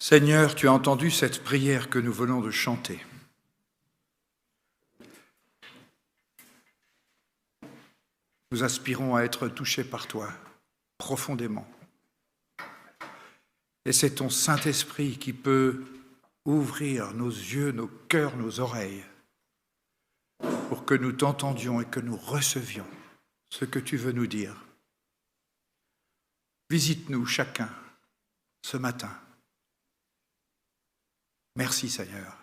Seigneur, tu as entendu cette prière que nous venons de chanter. Nous aspirons à être touchés par toi profondément. Et c'est ton Saint-Esprit qui peut ouvrir nos yeux, nos cœurs, nos oreilles pour que nous t'entendions et que nous recevions ce que tu veux nous dire. Visite-nous chacun ce matin. Merci Seigneur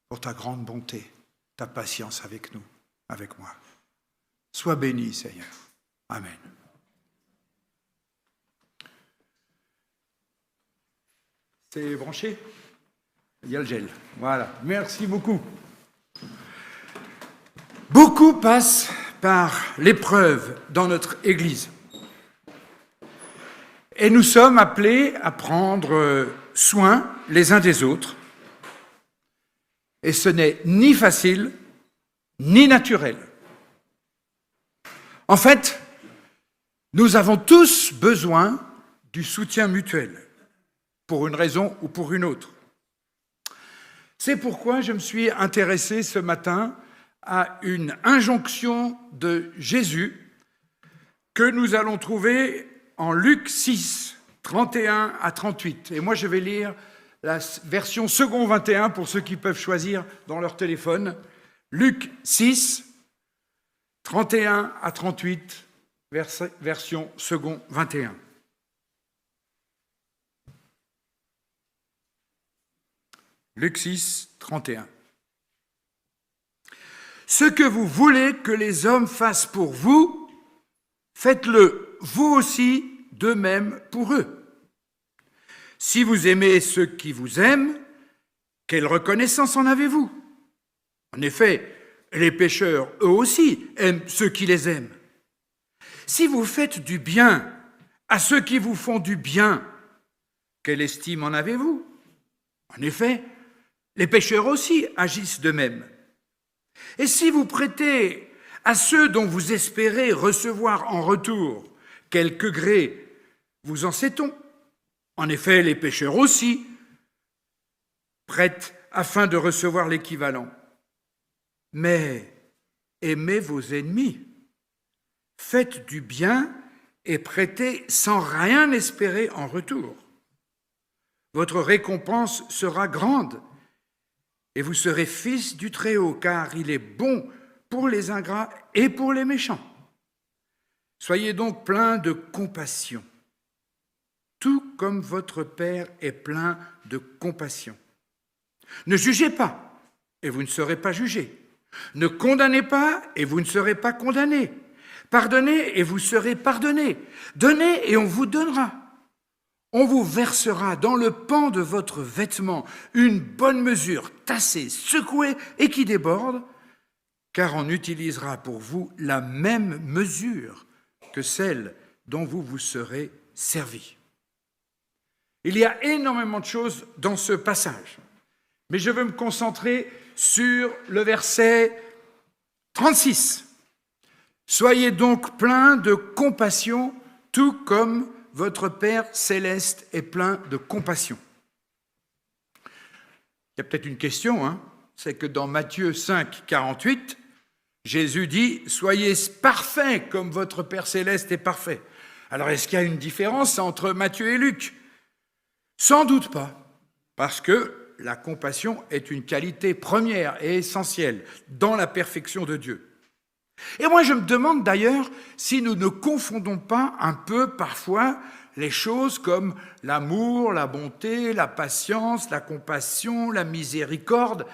pour ta grande bonté, ta patience avec nous, avec moi. Sois béni Seigneur. Amen. C'est branché ? Il y a le gel. Voilà. Merci beaucoup. Beaucoup passent par l'épreuve dans notre Église. Et nous sommes appelés à prendre soin les uns des autres. Et ce n'est ni facile, ni naturel. En fait, nous avons tous besoin du soutien mutuel, pour une raison ou pour une autre. C'est pourquoi je me suis intéressé ce matin à une injonction de Jésus que nous allons trouver en Luc 6, 31 à 38. Et moi, je vais lire la version second 21 pour ceux qui peuvent choisir dans leur téléphone. Luc 6, 31 à 38, version second 21. Luc 6, 31. Ce que vous voulez que les hommes fassent pour vous, faites-le vous aussi de même pour eux. Si vous aimez ceux qui vous aiment, quelle reconnaissance en avez-vous ? En effet, les pécheurs, eux aussi, aiment ceux qui les aiment. Si vous faites du bien à ceux qui vous font du bien, quelle estime en avez-vous ? En effet, les pécheurs aussi agissent de même. Et si vous prêtez à ceux dont vous espérez recevoir en retour quelque gré, vous en sait-on ? En effet, les pécheurs aussi prêtent afin de recevoir l'équivalent. Mais aimez vos ennemis, faites du bien et prêtez sans rien espérer en retour. Votre récompense sera grande et vous serez fils du Très-Haut, car il est bon pour les ingrats et pour les méchants. Soyez donc pleins de compassion, tout comme votre Père est plein de compassion. Ne jugez pas, et vous ne serez pas jugés. Ne condamnez pas, et vous ne serez pas condamnés. Pardonnez, et vous serez pardonnés. Donnez, et on vous donnera. On vous versera dans le pan de votre vêtement une bonne mesure, tassée, secouée et qui déborde, car on utilisera pour vous la même mesure que celle dont vous vous serez servis. Il y a énormément de choses dans ce passage, mais je veux me concentrer sur le verset 36. Soyez donc pleins de compassion, tout comme votre Père céleste est plein de compassion. Il y a peut-être une question, c'est que dans Matthieu 5, 48, Jésus dit « Soyez parfaits comme votre Père céleste est parfait ». Alors, est-ce qu'il y a une différence entre Matthieu et Luc ? Sans doute pas, parce que la compassion est une qualité première et essentielle dans la perfection de Dieu. Et moi, je me demande d'ailleurs si nous ne confondons pas un peu parfois les choses comme l'amour, la bonté, la patience, la compassion, la miséricorde.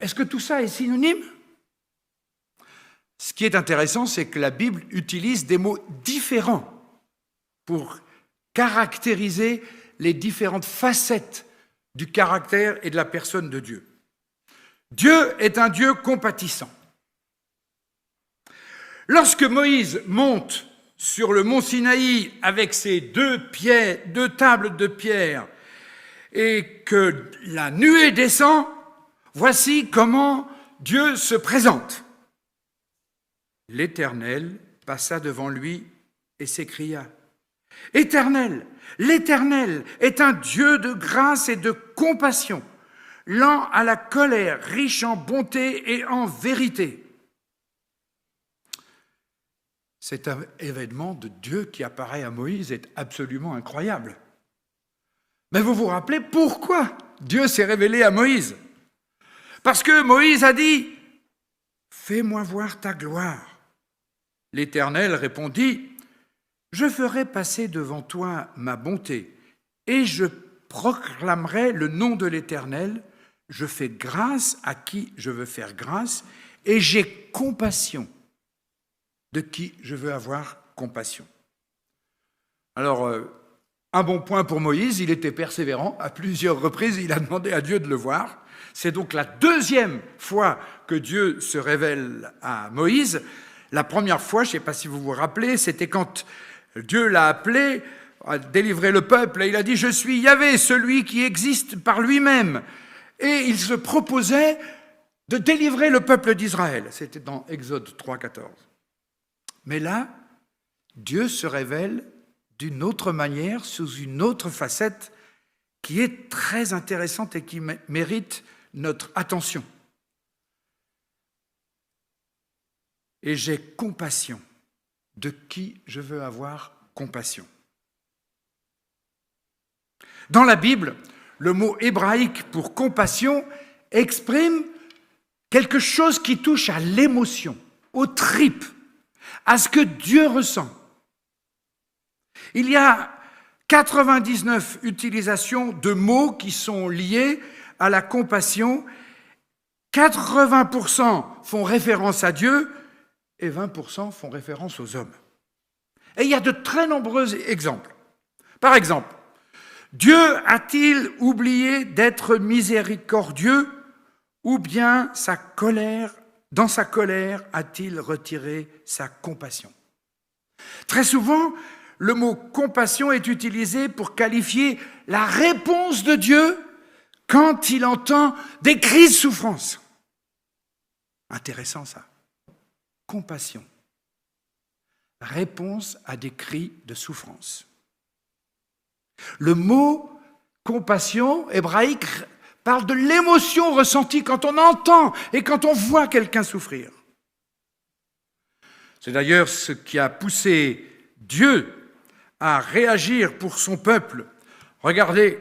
Est-ce que tout ça est synonyme ? Ce qui est intéressant, c'est que la Bible utilise des mots différents pour caractériser les différentes facettes du caractère et de la personne de Dieu. Deux est un Dieu compatissant. Lorsque Moïse monte sur le mont Sinaï avec ses deux tables de pierre et que la nuée descend, voici comment Dieu se présente. L'Éternel passa devant lui et s'écria Éternel, l'Éternel est un Dieu de grâce et de compassion, lent à la colère, riche en bonté et en vérité. Cet événement de Dieu qui apparaît à Moïse est absolument incroyable. Mais vous vous rappelez pourquoi Dieu s'est révélé à Moïse? Parce que Moïse a dit « Fais-moi voir ta gloire ». L'Éternel répondit « Je ferai passer devant toi ma bonté et je proclamerai le nom de l'Éternel. Je fais grâce à qui je veux faire grâce et j'ai compassion de qui je veux avoir compassion. » Alors, un bon point pour Moïse, il était persévérant. À plusieurs reprises, il a demandé à Dieu de le voir. C'est donc la deuxième fois que Dieu se révèle à Moïse. La première fois, je ne sais pas si vous vous rappelez, c'était quand Dieu l'a appelé à délivrer le peuple. Et il a dit « Je suis Yahvé, celui qui existe par lui-même ». Et il se proposait de délivrer le peuple d'Israël. C'était dans Exode 3, 14. Mais là, Dieu se révèle d'une autre manière, sous une autre facette, qui est très intéressante et qui mérite notre attention. Et j'ai compassion de qui je veux avoir compassion. Dans la Bible, le mot hébraïque pour compassion exprime quelque chose qui touche à l'émotion, aux tripes, à ce que Dieu ressent. Il y a 99 utilisations de mots qui sont liés à la compassion. 80% font référence à Dieu et 20% font référence aux hommes. Et il y a de très nombreux exemples. Par exemple, Dieu a-t-il oublié d'être miséricordieux ou bien dans sa colère a-t-il retiré sa compassion? Très souvent, le mot compassion est utilisé pour qualifier la réponse de Dieu quand il entend des cris de souffrance. Intéressant ça. Compassion. Réponse à des cris de souffrance. Le mot compassion hébraïque parle de l'émotion ressentie quand on entend et quand on voit quelqu'un souffrir. C'est d'ailleurs ce qui a poussé Dieu à réagir pour son peuple. Regardez,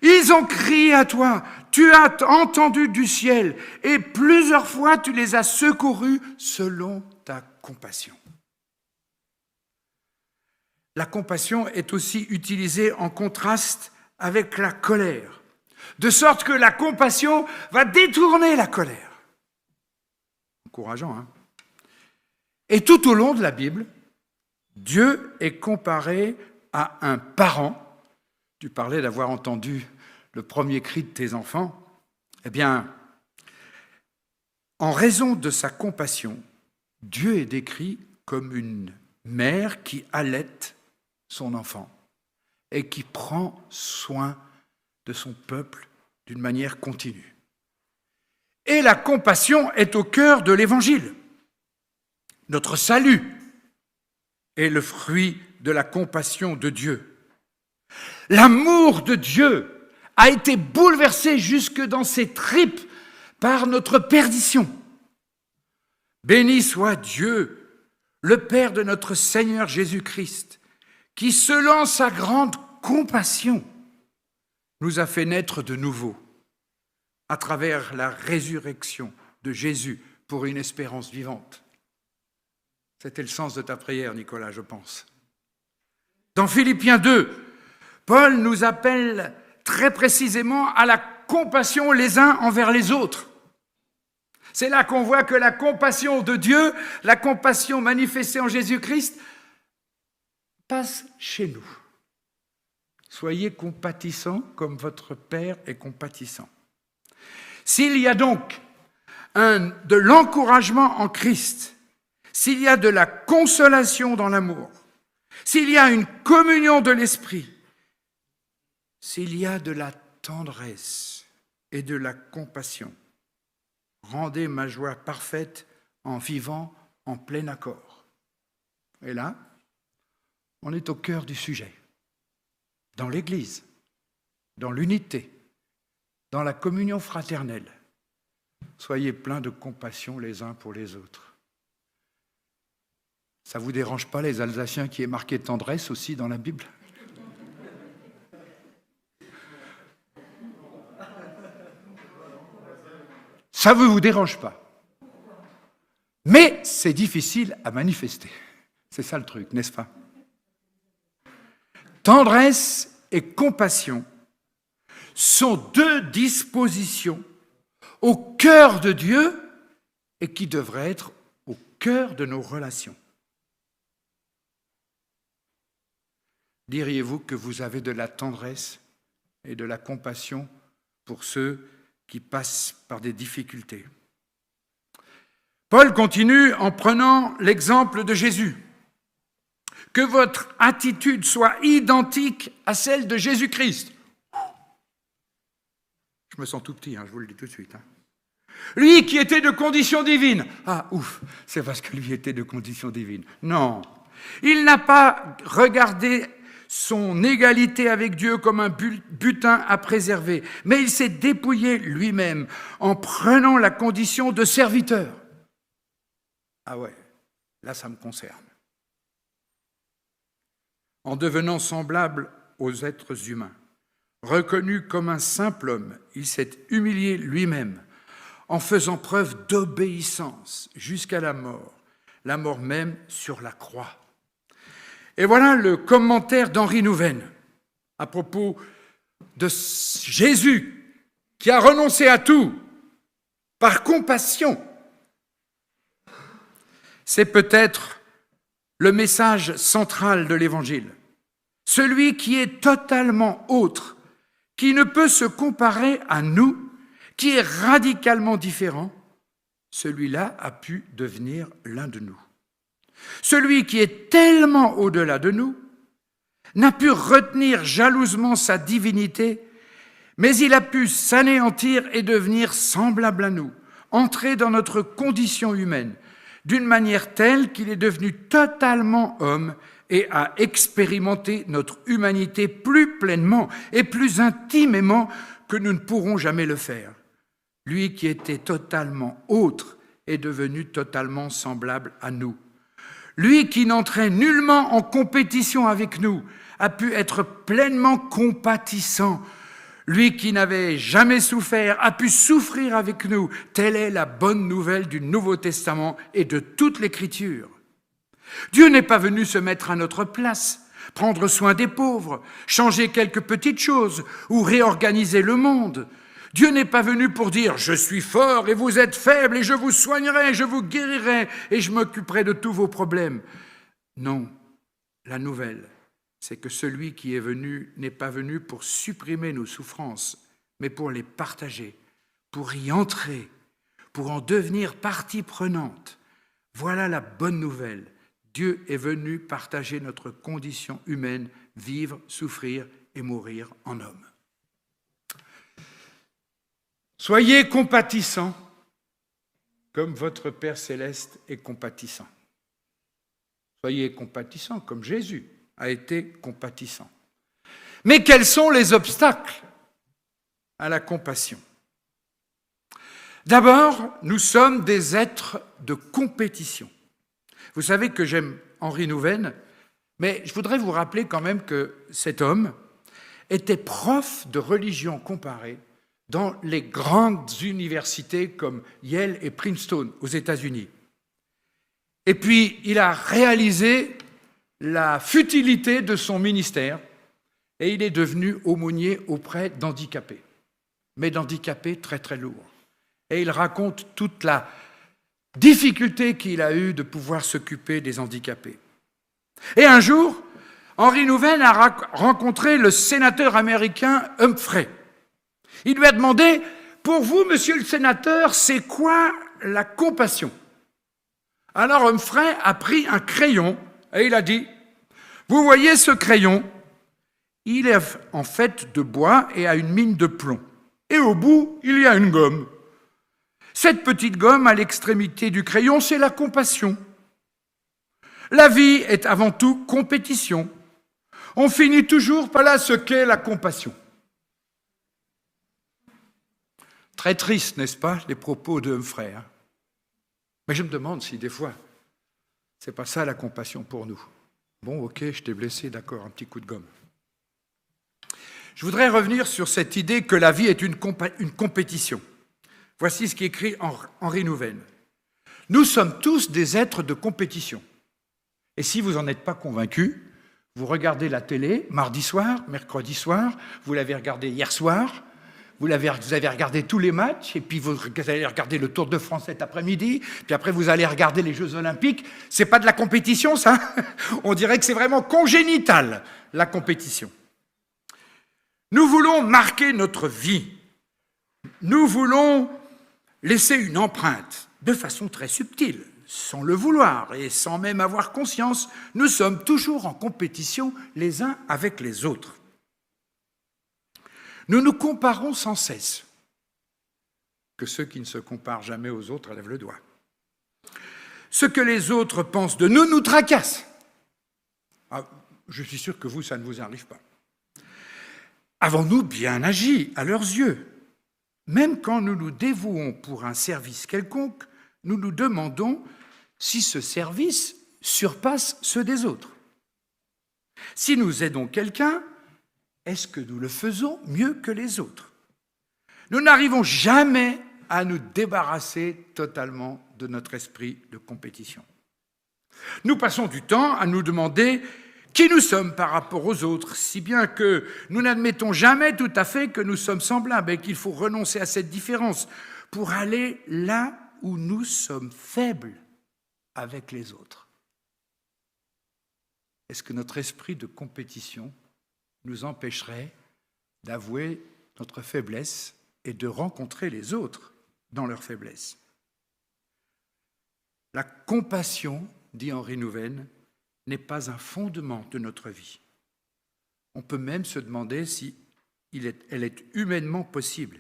ils ont crié à toi, tu as entendu du ciel, et plusieurs fois tu les as secourus selon ta compassion. La compassion est aussi utilisée en contraste avec la colère, de sorte que la compassion va détourner la colère. Encourageant, hein? Et tout au long de la Bible, Dieu est comparé à un parent. Tu parlais d'avoir entendu le premier cri de tes enfants. Eh bien, en raison de sa compassion, Dieu est décrit comme une mère qui allaite son enfant et qui prend soin de son peuple d'une manière continue. Et la compassion est au cœur de l'Évangile. Notre salut est le fruit de la compassion de Dieu. L'amour de Dieu a été bouleversé jusque dans ses tripes par notre perdition. Béni soit Dieu, le Père de notre Seigneur Jésus-Christ, qui, selon sa grande compassion, nous a fait naître de nouveau à travers la résurrection de Jésus pour une espérance vivante. C'était le sens de ta prière, Nicolas, je pense. Dans Philippiens 2, Paul nous appelle très précisément à la compassion les uns envers les autres. C'est là qu'on voit que la compassion de Dieu, la compassion manifestée en Jésus-Christ, passe chez nous. Soyez compatissants comme votre Père est compatissant. S'il y a donc de l'encouragement en Christ, s'il y a de la consolation dans l'amour, s'il y a une communion de l'esprit, s'il y a de la tendresse et de la compassion, rendez ma joie parfaite en vivant en plein accord. Et là, On est au cœur du sujet. Dans l'Église, dans l'unité, dans la communion fraternelle. Soyez pleins de compassion les uns pour les autres. Ça ne vous dérange pas, les Alsaciens, qui est marqué tendresse aussi dans la Bible ? Ça ne vous dérange pas. Mais c'est difficile à manifester. C'est ça le truc, n'est-ce pas ? Tendresse et compassion sont deux dispositions au cœur de Dieu et qui devraient être au cœur de nos relations. Diriez-vous que vous avez de la tendresse et de la compassion pour ceux qui passent par des difficultés ? Paul continue en prenant l'exemple de Jésus. Que votre attitude soit identique à celle de Jésus-Christ. Je me sens tout petit, je vous le dis tout de suite. Lui qui était de condition divine. Ah, ouf, c'est parce que lui était de condition divine. Non, il n'a pas regardé son égalité avec Dieu comme un butin à préserver, mais il s'est dépouillé lui-même en prenant la condition de serviteur. Ah ouais, là ça me concerne. En devenant semblable aux êtres humains, reconnu comme un simple homme, il s'est humilié lui-même en faisant preuve d'obéissance jusqu'à la mort même sur la croix. Et voilà le commentaire d'Henri Nouven à propos de Jésus qui a renoncé à tout par compassion. C'est peut-être le message central de l'Évangile. Celui qui est totalement autre, qui ne peut se comparer à nous, qui est radicalement différent, celui-là a pu devenir l'un de nous. Celui qui est tellement au-delà de nous n'a pu retenir jalousement sa divinité, mais il a pu s'anéantir et devenir semblable à nous, entrer dans notre condition humaine, d'une manière telle qu'il est devenu totalement homme et a expérimenté notre humanité plus pleinement et plus intimement que nous ne pourrons jamais le faire. Lui qui était totalement autre est devenu totalement semblable à nous. Lui qui n'entrait nullement en compétition avec nous a pu être pleinement compatissant. Lui qui n'avait jamais souffert a pu souffrir avec nous. Telle est la bonne nouvelle du Nouveau Testament et de toute l'Écriture. Dieu n'est pas venu se mettre à notre place, prendre soin des pauvres, changer quelques petites choses ou réorganiser le monde. Dieu n'est pas venu pour dire « Je suis fort et vous êtes faibles et je vous soignerai, je vous guérirai et je m'occuperai de tous vos problèmes. » Non, la nouvelle, c'est que celui qui est venu n'est pas venu pour supprimer nos souffrances, mais pour les partager, pour y entrer, pour en devenir partie prenante. Voilà la bonne nouvelle. Dieu est venu partager notre condition humaine, vivre, souffrir et mourir en homme. Soyez compatissants comme votre Père céleste est compatissant. Soyez compatissants comme Jésus a été compatissant. Mais quels sont les obstacles à la compassion ? D'abord, nous sommes des êtres de compétition. Vous savez que j'aime Henri Nouven, mais je voudrais vous rappeler quand même que cet homme était prof de religion comparée dans les grandes universités comme Yale et Princeton aux États-Unis. Et puis, il a réalisé la futilité de son ministère et il est devenu aumônier auprès d'handicapés, mais d'handicapés très très lourds. Et il raconte toute la difficulté qu'il a eue de pouvoir s'occuper des handicapés. Et un jour, Henri Nouven a rencontré le sénateur américain Humphrey. Il lui a demandé « Pour vous, monsieur le sénateur, c'est quoi la compassion ?» Alors Humphrey a pris un crayon et il a dit « Vous voyez ce crayon ? Il est en fait de bois et a une mine de plomb. Et au bout, il y a une gomme. Cette petite gomme à l'extrémité du crayon, c'est la compassion. La vie est avant tout compétition. On finit toujours par là ce qu'est la compassion. Très triste, n'est-ce pas, les propos de Humphrey, hein? Mais je me demande si des fois, c'est pas ça la compassion pour nous. Bon, ok, je t'ai blessé, d'accord, un petit coup de gomme. Je voudrais revenir sur cette idée que la vie est une compétition. Voici ce qu'écrit Henri Nouwen. Nous sommes tous des êtres de compétition. Et si vous n'en êtes pas convaincus, vous regardez la télé mardi soir, mercredi soir, vous l'avez regardé hier soir, vous avez regardé tous les matchs, et puis vous allez regarder le Tour de France cet après-midi, puis après vous allez regarder les Jeux Olympiques. C'est pas de la compétition, ça? On dirait que c'est vraiment congénital, la compétition. Nous voulons marquer notre vie. Nous voulons laisser une empreinte de façon très subtile, sans le vouloir et sans même avoir conscience. Nous sommes toujours en compétition les uns avec les autres. Nous nous comparons sans cesse. Que ceux qui ne se comparent jamais aux autres lèvent le doigt. Ce que les autres pensent de nous nous tracasse. Ah, je suis sûr que vous, ça ne vous arrive pas. Avons-nous bien agi à leurs yeux? Même quand nous nous dévouons pour un service quelconque, nous nous demandons si ce service surpasse ceux des autres. Si nous aidons quelqu'un, est-ce que nous le faisons mieux que les autres? Nous n'arrivons jamais à nous débarrasser totalement de notre esprit de compétition. Nous passons du temps à nous demander qui nous sommes par rapport aux autres, si bien que nous n'admettons jamais tout à fait que nous sommes semblables et qu'il faut renoncer à cette différence pour aller là où nous sommes faibles avec les autres. Est-ce que notre esprit de compétition nous empêcherait d'avouer notre faiblesse et de rencontrer les autres dans leur faiblesse? La compassion, dit Henri Nouwen, n'est pas un fondement de notre vie. On peut même se demander si elle est humainement possible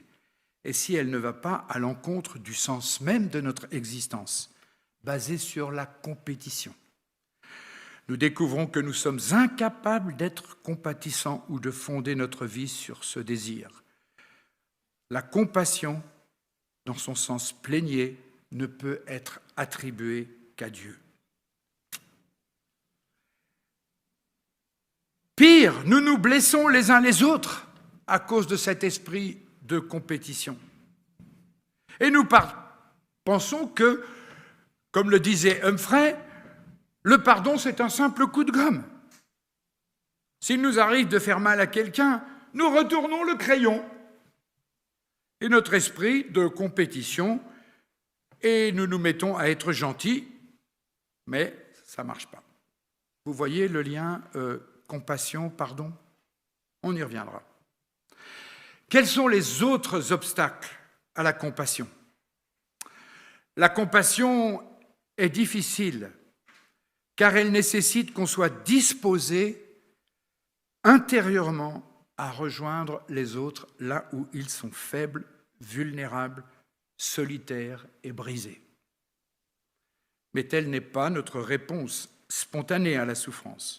et si elle ne va pas à l'encontre du sens même de notre existence, basée sur la compétition. Nous découvrons que nous sommes incapables d'être compatissants ou de fonder notre vie sur ce désir. La compassion, dans son sens plénier, ne peut être attribuée qu'à Dieu. Pire, nous nous blessons les uns les autres à cause de cet esprit de compétition. Et nous pensons que, comme le disait Humphrey, le pardon, c'est un simple coup de gomme. S'il nous arrive de faire mal à quelqu'un, nous retournons le crayon. Et notre esprit de compétition, et nous nous mettons à être gentils, mais ça ne marche pas. Vous voyez le lien compassion, pardon? On y reviendra. Quels sont les autres obstacles à la compassion? La compassion est difficile car elle nécessite qu'on soit disposé intérieurement à rejoindre les autres là où ils sont faibles, vulnérables, solitaires et brisés. Mais telle n'est pas notre réponse spontanée à la souffrance.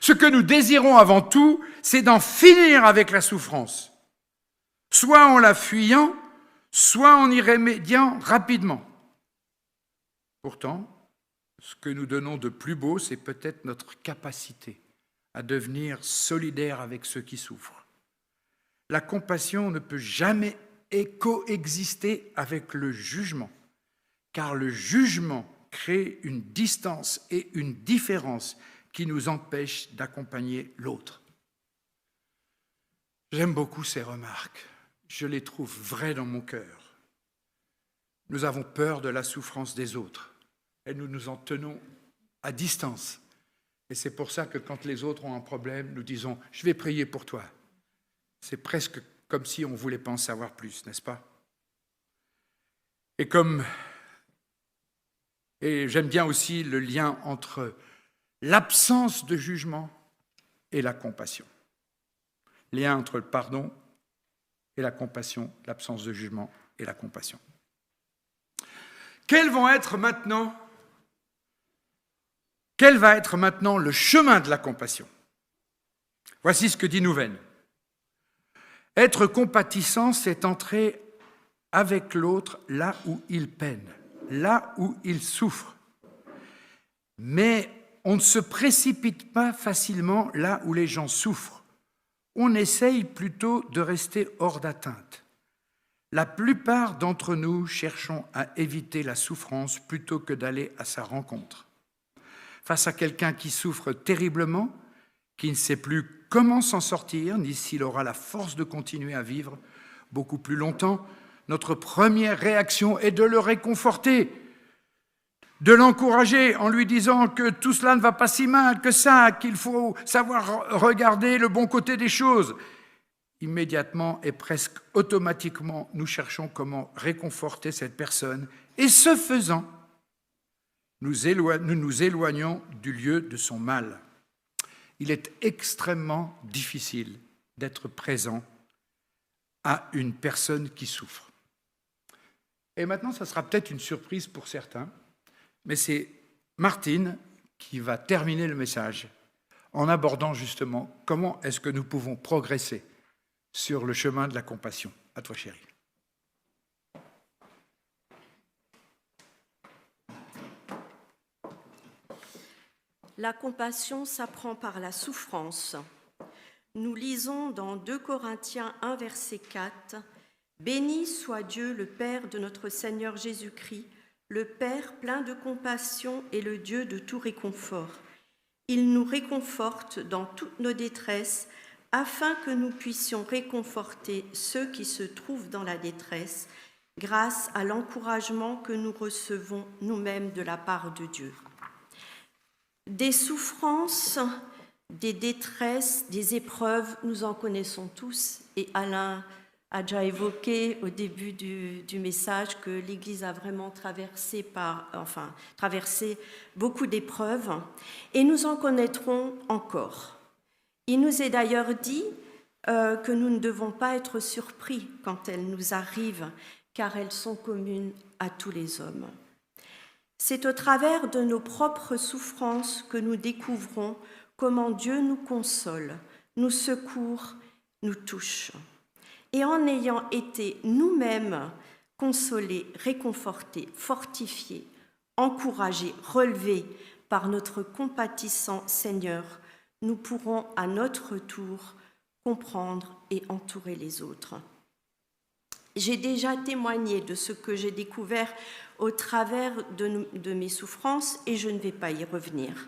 Ce que nous désirons avant tout, c'est d'en finir avec la souffrance, soit en la fuyant, soit en y remédiant rapidement. Pourtant, ce que nous donnons de plus beau, c'est peut-être notre capacité à devenir solidaires avec ceux qui souffrent. La compassion ne peut jamais coexister avec le jugement, car le jugement crée une distance et une différence qui nous empêchent d'accompagner l'autre. J'aime beaucoup ces remarques. Je les trouve vraies dans mon cœur. Nous avons peur de la souffrance des autres et nous nous en tenons à distance. Et c'est pour ça que quand les autres ont un problème, nous disons « je vais prier pour toi ». C'est presque comme si on ne voulait pas en savoir plus, n'est-ce pas? Et j'aime bien aussi le lien entre l'absence de jugement et la compassion. Lien entre le pardon et la compassion, l'absence de jugement et la compassion. Quels vont être maintenant Quel va être maintenant le chemin de la compassion? Voici ce que dit Nouven. Être compatissant, c'est entrer avec l'autre là où il peine, là où il souffre. Mais on ne se précipite pas facilement là où les gens souffrent. On essaye plutôt de rester hors d'atteinte. La plupart d'entre nous cherchons à éviter la souffrance plutôt que d'aller à sa rencontre. Face à quelqu'un qui souffre terriblement, qui ne sait plus comment s'en sortir, ni s'il aura la force de continuer à vivre beaucoup plus longtemps, notre première réaction est de le réconforter, de l'encourager en lui disant que tout cela ne va pas si mal que ça, qu'il faut savoir regarder le bon côté des choses. Immédiatement et presque automatiquement, nous cherchons comment réconforter cette personne et ce faisant, nous nous éloignons du lieu de son mal. Il est extrêmement difficile d'être présent à une personne qui souffre. Et maintenant, ça sera peut-être une surprise pour certains, mais c'est Martine qui va terminer le message en abordant justement comment est-ce que nous pouvons progresser sur le chemin de la compassion. À toi, chérie. La compassion s'apprend par la souffrance. Nous lisons dans 2 Corinthiens 1, verset 4, « Béni soit Dieu, le Père de notre Seigneur Jésus-Christ, le Père plein de compassion et le Dieu de tout réconfort. Il nous réconforte dans toutes nos détresses, afin que nous puissions réconforter ceux qui se trouvent dans la détresse, grâce à l'encouragement que nous recevons nous-mêmes de la part de Dieu. » Des souffrances, des détresses, des épreuves, nous en connaissons tous. Et Alain a déjà évoqué au début du message que l'Église a vraiment traversé beaucoup d'épreuves. Et nous en connaîtrons encore. Il nous est d'ailleurs dit que nous ne devons pas être surpris quand elles nous arrivent, car elles sont communes à tous les hommes. C'est au travers de nos propres souffrances que nous découvrons comment Dieu nous console, nous secourt, nous touche. Et en ayant été nous-mêmes consolés, réconfortés, fortifiés, encouragés, relevés par notre compatissant Seigneur, nous pourrons à notre tour comprendre et entourer les autres. J'ai déjà témoigné de ce que j'ai découvert au travers de mes souffrances et je ne vais pas y revenir.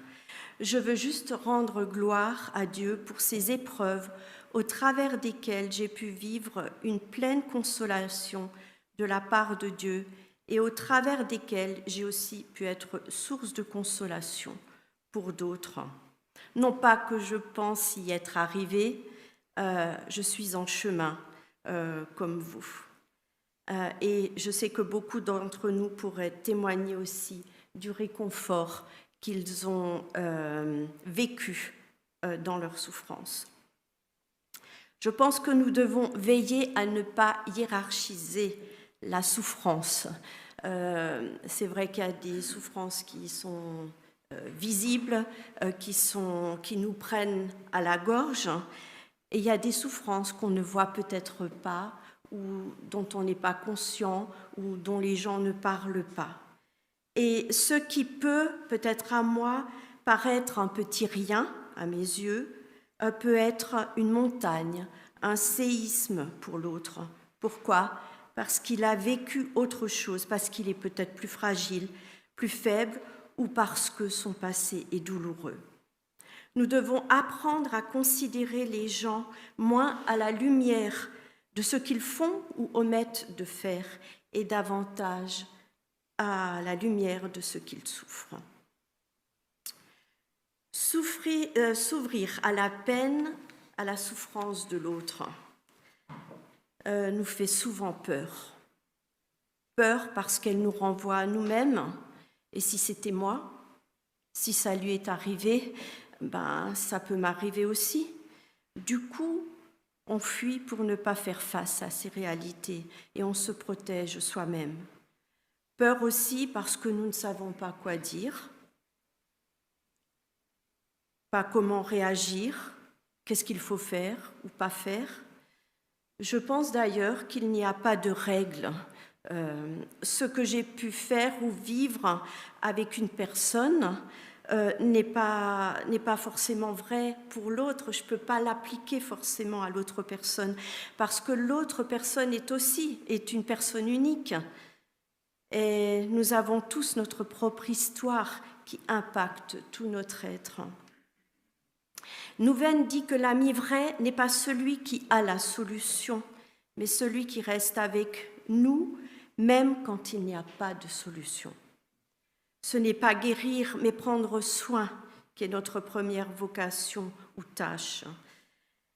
Je veux juste rendre gloire à Dieu pour ces épreuves au travers desquelles j'ai pu vivre une pleine consolation de la part de Dieu et au travers desquelles j'ai aussi pu être source de consolation pour d'autres. Non pas que je pense y être arrivée, je suis en chemin comme vous. Et je sais que beaucoup d'entre nous pourraient témoigner aussi du réconfort qu'ils ont vécu dans leur souffrance. Je pense que nous devons veiller à ne pas hiérarchiser la souffrance. C'est vrai qu'il y a des souffrances qui sont visibles, qui nous prennent à la gorge, et il y a des souffrances qu'on ne voit peut-être pas, ou dont on n'est pas conscient, ou dont les gens ne parlent pas. Et ce qui peut-être à moi, paraître un petit rien à mes yeux, peut être une montagne, un séisme pour l'autre. Pourquoi ? Parce qu'il a vécu autre chose, parce qu'il est peut-être plus fragile, plus faible, ou parce que son passé est douloureux. Nous devons apprendre à considérer les gens moins à la lumière de ce qu'ils font ou omettent de faire, et davantage à la lumière de ce qu'ils souffrent. S'ouvrir à la peine, à la souffrance de l'autre, nous fait souvent peur. Peur parce qu'elle nous renvoie à nous-mêmes. Et si c'était moi, si ça lui est arrivé, ça peut m'arriver aussi. Du coup, on fuit pour ne pas faire face à ces réalités et on se protège soi-même. Peur aussi parce que nous ne savons pas quoi dire. pas comment réagir, qu'est-ce qu'il faut faire ou pas faire. Je pense d'ailleurs qu'il n'y a pas de règle. Ce que j'ai pu faire ou vivre avec une personne n'est pas forcément vrai pour l'autre. Je ne peux pas l'appliquer forcément à l'autre personne parce que l'autre personne est une personne unique. Et nous avons tous notre propre histoire qui impacte tout notre être. Nouven dit que l'ami vrai n'est pas celui qui a la solution, mais celui qui reste avec nous, même quand il n'y a pas de solution. Ce n'est pas guérir, mais prendre soin qui est notre première vocation ou tâche.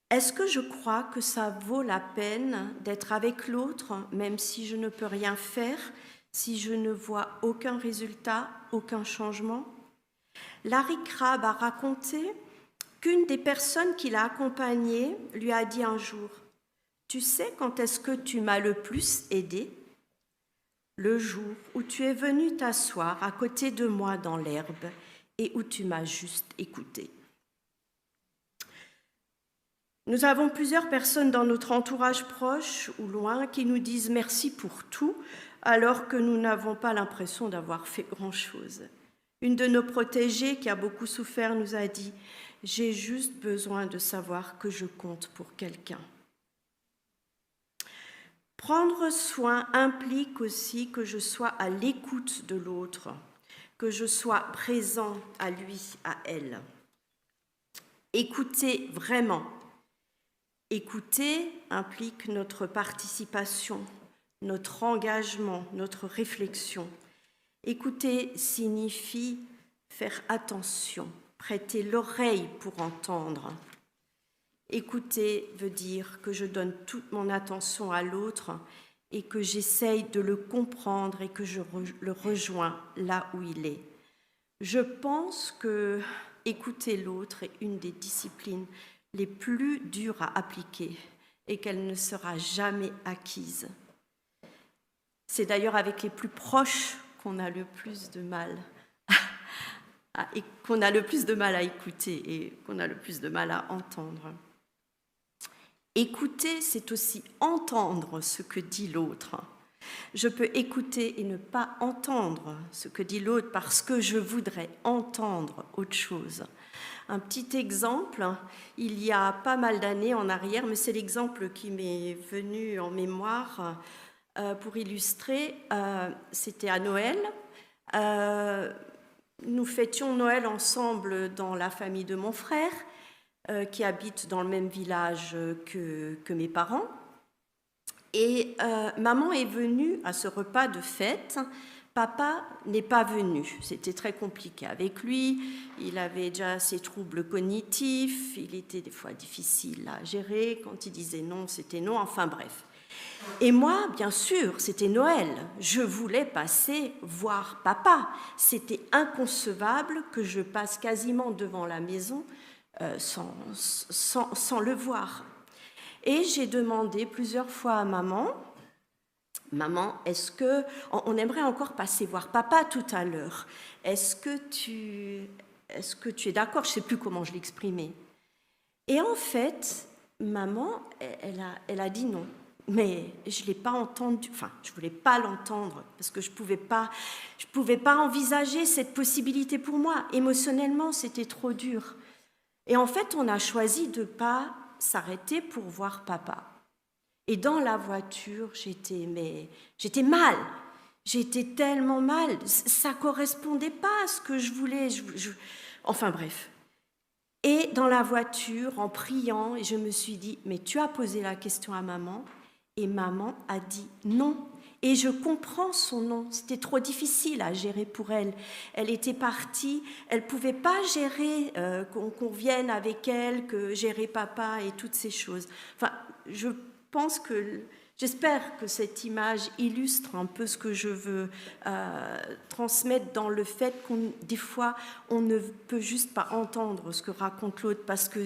Est-ce que je crois que ça vaut la peine d'être avec l'autre, même si je ne peux rien faire, si je ne vois aucun résultat, aucun changement? Larry Crabb a raconté qu'une des personnes qui l'a accompagné lui a dit un jour « Tu sais quand est-ce que tu m'as le plus aidé ? Le jour où tu es venu t'asseoir à côté de moi dans l'herbe et où tu m'as juste écouté. » Nous avons plusieurs personnes dans notre entourage proche ou loin qui nous disent merci pour tout, alors que nous n'avons pas l'impression d'avoir fait grand-chose. Une de nos protégées qui a beaucoup souffert nous a dit « J'ai juste besoin de savoir que je compte pour quelqu'un. » Prendre soin implique aussi que je sois à l'écoute de l'autre, que je sois présent à lui, à elle. Écouter vraiment. Écouter implique notre participation, notre engagement, notre réflexion. Écouter signifie faire attention, prêter l'oreille pour entendre. Écouter veut dire que je donne toute mon attention à l'autre et que j'essaye de le comprendre et que je le rejoins là où il est. Je pense que écouter l'autre est une des disciplines les plus dures à appliquer et qu'elle ne sera jamais acquise. C'est d'ailleurs avec les plus proches qu'on a le plus de mal à écouter et qu'on a le plus de mal à entendre. Écouter, c'est aussi entendre ce que dit l'autre. Je peux écouter et ne pas entendre ce que dit l'autre parce que je voudrais entendre autre chose. Un petit exemple, il y a pas mal d'années en arrière, mais c'est l'exemple qui m'est venu en mémoire pour illustrer, c'était à Noël. Nous fêtions Noël ensemble dans la famille de mon frère, qui habite dans le même village que mes parents. Et maman est venue à ce repas de fête. Papa n'est pas venu. C'était très compliqué avec lui. Il avait déjà ses troubles cognitifs. Il était des fois difficile à gérer. Quand il disait non, c'était non. Enfin bref. Et moi, bien sûr, c'était Noël. Je voulais passer voir papa. C'était inconcevable que je passe quasiment devant la maison sans le voir. Et j'ai demandé plusieurs fois à maman, est-ce que on aimerait encore passer voir papa tout à l'heure? Est-ce que tu es d'accord? Je ne sais plus comment je l'exprimais. Et en fait, maman, elle a dit non. Mais je ne l'ai pas entendu, enfin, je ne voulais pas l'entendre parce que je pouvais pas envisager cette possibilité pour moi. Émotionnellement, c'était trop dur. Et en fait, on a choisi de ne pas s'arrêter pour voir papa. Et dans la voiture, j'étais mal. J'étais tellement mal. Ça ne correspondait pas à ce que je voulais. Enfin bref. Et dans la voiture, en priant, je me suis dit, mais tu as posé la question à maman? Et maman a dit non. Et je comprends son non. C'était trop difficile à gérer pour elle. Elle était partie. Elle ne pouvait pas gérer qu'on vienne avec elle, que gérer papa et toutes ces choses. Enfin, j'espère que cette image illustre un peu ce que je veux transmettre dans le fait qu'on, des fois, on ne peut juste pas entendre ce que raconte l'autre parce que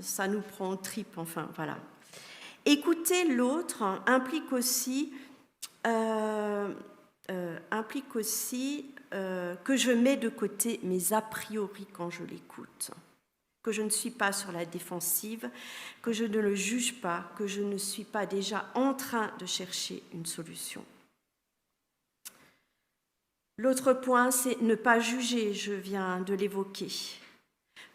ça nous prend aux tripes. Enfin, voilà. Écouter l'autre implique aussi implique aussi que je mets de côté mes a priori quand je l'écoute, que je ne suis pas sur la défensive, que je ne le juge pas, que je ne suis pas déjà en train de chercher une solution. L'autre point, c'est ne pas juger, je viens de l'évoquer.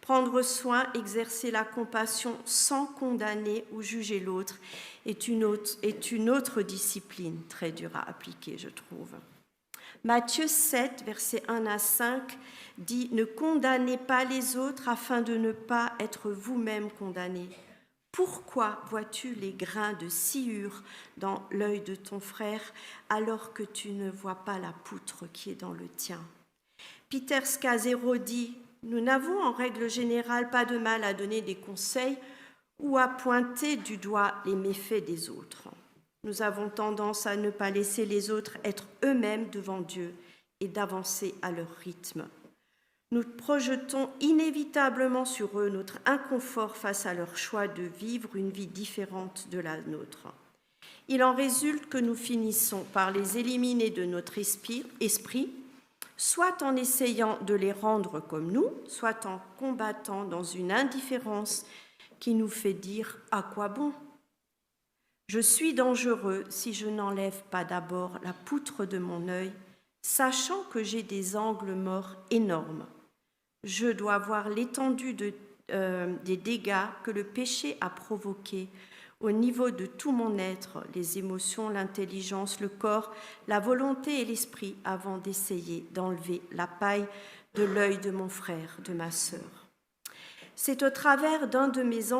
Prendre soin, exercer la compassion sans condamner ou juger l'autre est une autre discipline très dure à appliquer, je trouve. Matthieu 7, versets 1 à 5, dit « Ne condamnez pas les autres afin de ne pas être vous-même condamnés. Pourquoi vois-tu les grains de sciure dans l'œil de ton frère alors que tu ne vois pas la poutre qui est dans le tien ?» Peter Scazzero dit « Nous n'avons en règle générale pas de mal à donner des conseils ou à pointer du doigt les méfaits des autres. Nous avons tendance à ne pas laisser les autres être eux-mêmes devant Dieu et d'avancer à leur rythme. Nous projetons inévitablement sur eux notre inconfort face à leur choix de vivre une vie différente de la nôtre. Il en résulte que nous finissons par les éliminer de notre esprit, soit en essayant de les rendre comme nous, soit en combattant dans une indifférence qui nous fait dire « à quoi bon ?» Je suis dangereux si je n'enlève pas d'abord la poutre de mon œil, sachant que j'ai des angles morts énormes. Je dois voir l'étendue des dégâts que le péché a provoqués au niveau de tout mon être, les émotions, l'intelligence, le corps, la volonté et l'esprit, avant d'essayer d'enlever la paille de l'œil de mon frère, de ma sœur. C'est au travers d'un de mes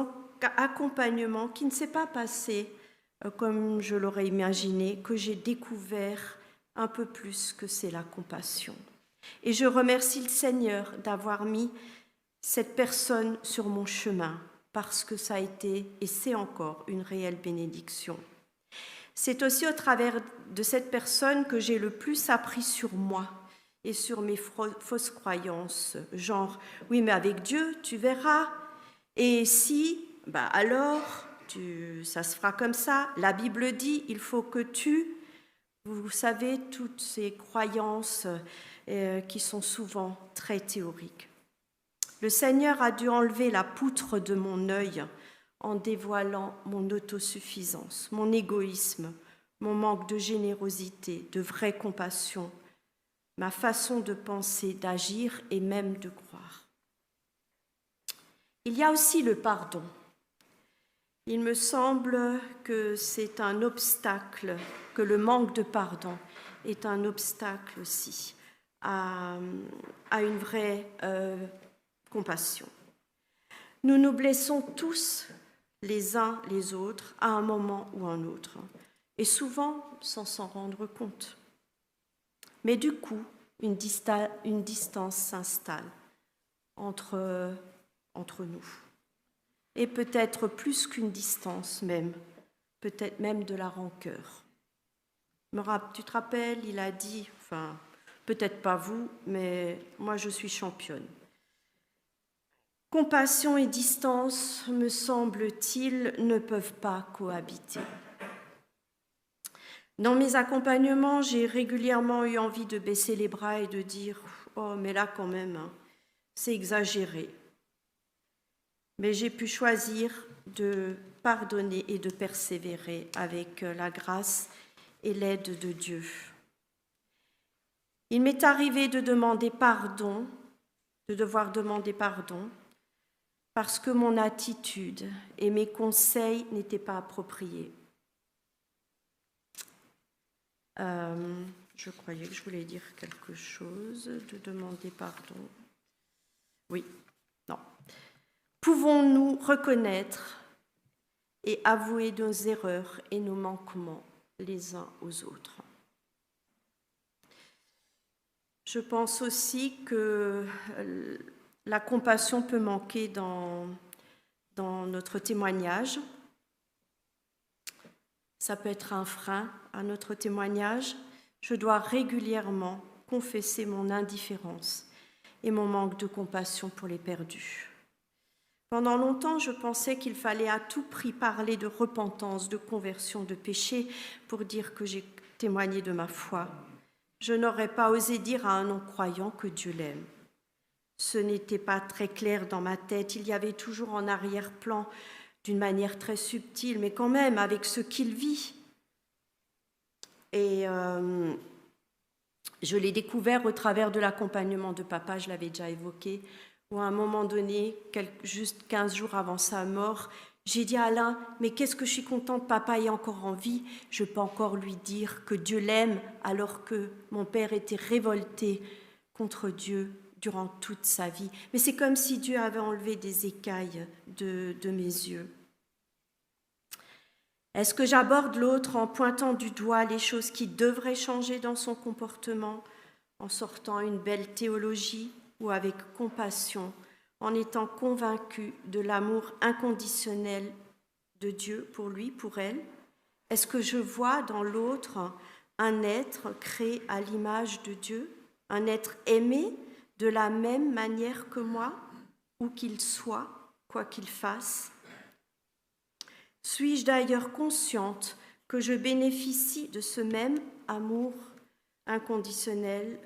accompagnements qui ne s'est pas passé comme je l'aurais imaginé, que j'ai découvert un peu plus que c'est la compassion. Et je remercie le Seigneur d'avoir mis cette personne sur mon chemin, parce que ça a été, et c'est encore, une réelle bénédiction. C'est aussi au travers de cette personne que j'ai le plus appris sur moi et sur mes fausses croyances, genre « oui, mais avec Dieu, tu verras, et si, alors… » ça se fera comme ça. La Bible dit, il faut que vous savez, toutes ces croyances qui sont souvent très théoriques. Le Seigneur a dû enlever la poutre de mon œil en dévoilant mon autosuffisance, mon égoïsme, mon manque de générosité, de vraie compassion, ma façon de penser, d'agir et même de croire. Il y a aussi le pardon. Il me semble que c'est un obstacle, que le manque de pardon est un obstacle aussi à une vraie compassion. Nous nous blessons tous les uns les autres à un moment ou un autre, et souvent sans s'en rendre compte. Mais du coup, une distance s'installe entre nous. Et peut-être plus qu'une distance même, peut-être même de la rancœur. Tu te rappelles, il a dit, peut-être pas vous, mais moi je suis championne. Compassion et distance, me semble-t-il, ne peuvent pas cohabiter. Dans mes accompagnements, j'ai régulièrement eu envie de baisser les bras et de dire « oh, mais là quand même, c'est exagéré ». Mais j'ai pu choisir de pardonner et de persévérer avec la grâce et l'aide de Dieu. Il m'est arrivé de devoir demander pardon, parce que mon attitude et mes conseils n'étaient pas appropriés. Je croyais que je voulais dire quelque chose, de demander pardon. Oui, non. Pouvons-nous reconnaître et avouer nos erreurs et nos manquements les uns aux autres? Je pense aussi que la compassion peut manquer dans notre témoignage. Ça peut être un frein à notre témoignage. Je dois régulièrement confesser mon indifférence et mon manque de compassion pour les perdus. Pendant longtemps, je pensais qu'il fallait à tout prix parler de repentance, de conversion, de péché pour dire que j'ai témoigné de ma foi. Je n'aurais pas osé dire à un non-croyant que Dieu l'aime. Ce n'était pas très clair dans ma tête. Il y avait toujours en arrière-plan, d'une manière très subtile, mais quand même avec ce qu'il vit. Et je l'ai découvert au travers de l'accompagnement de papa, je l'avais déjà évoqué, où à un moment donné, juste 15 jours avant sa mort, j'ai dit à Alain, mais qu'est-ce que je suis contente, papa est encore en vie, je peux encore lui dire que Dieu l'aime alors que mon père était révolté contre Dieu durant toute sa vie. Mais c'est comme si Dieu avait enlevé des écailles de mes yeux. Est-ce que j'aborde l'autre en pointant du doigt les choses qui devraient changer dans son comportement, en sortant une belle théologie ou avec compassion, en étant convaincue de l'amour inconditionnel de Dieu pour lui, pour elle? Est-ce que je vois dans l'autre un être créé à l'image de Dieu, un être aimé de la même manière que moi, où qu'il soit, quoi qu'il fasse? Suis-je d'ailleurs consciente que je bénéficie de ce même amour inconditionnel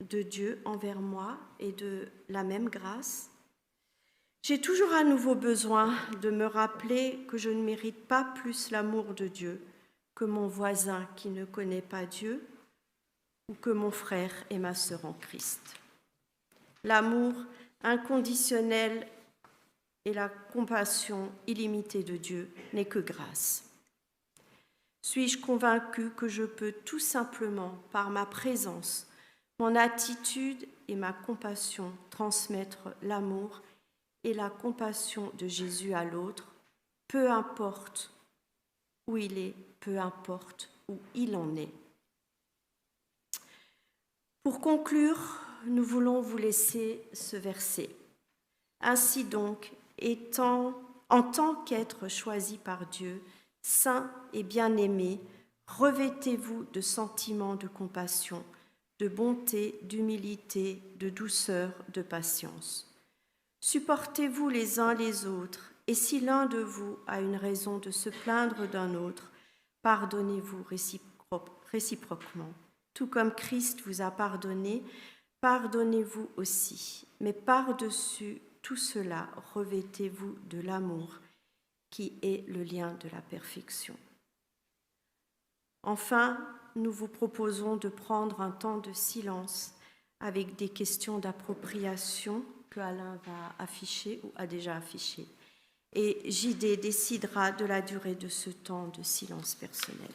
de Dieu envers moi et de la même grâce? J'ai toujours à nouveau besoin de me rappeler que je ne mérite pas plus l'amour de Dieu que mon voisin qui ne connaît pas Dieu ou que mon frère et ma sœur en Christ. L'amour inconditionnel et la compassion illimitée de Dieu n'est que grâce. Suis-je convaincue que je peux tout simplement, par ma présence, mon attitude et ma compassion, transmettre l'amour et la compassion de Jésus à l'autre, peu importe où il est, peu importe où il en est? Pour conclure, nous voulons vous laisser ce verset. Ainsi donc, en tant qu'être choisi par Dieu, saint et bien-aimé, revêtez-vous de sentiments de compassion, de bonté, d'humilité, de douceur, de patience. Supportez-vous les uns les autres, et si l'un de vous a une raison de se plaindre d'un autre, pardonnez-vous réciproquement. Tout comme Christ vous a pardonné, pardonnez-vous aussi. Mais par-dessus tout cela, revêtez-vous de l'amour, qui est le lien de la perfection. Enfin, nous vous proposons de prendre un temps de silence avec des questions d'appropriation que Alain va afficher ou a déjà affiché. Et JD décidera de la durée de ce temps de silence personnel.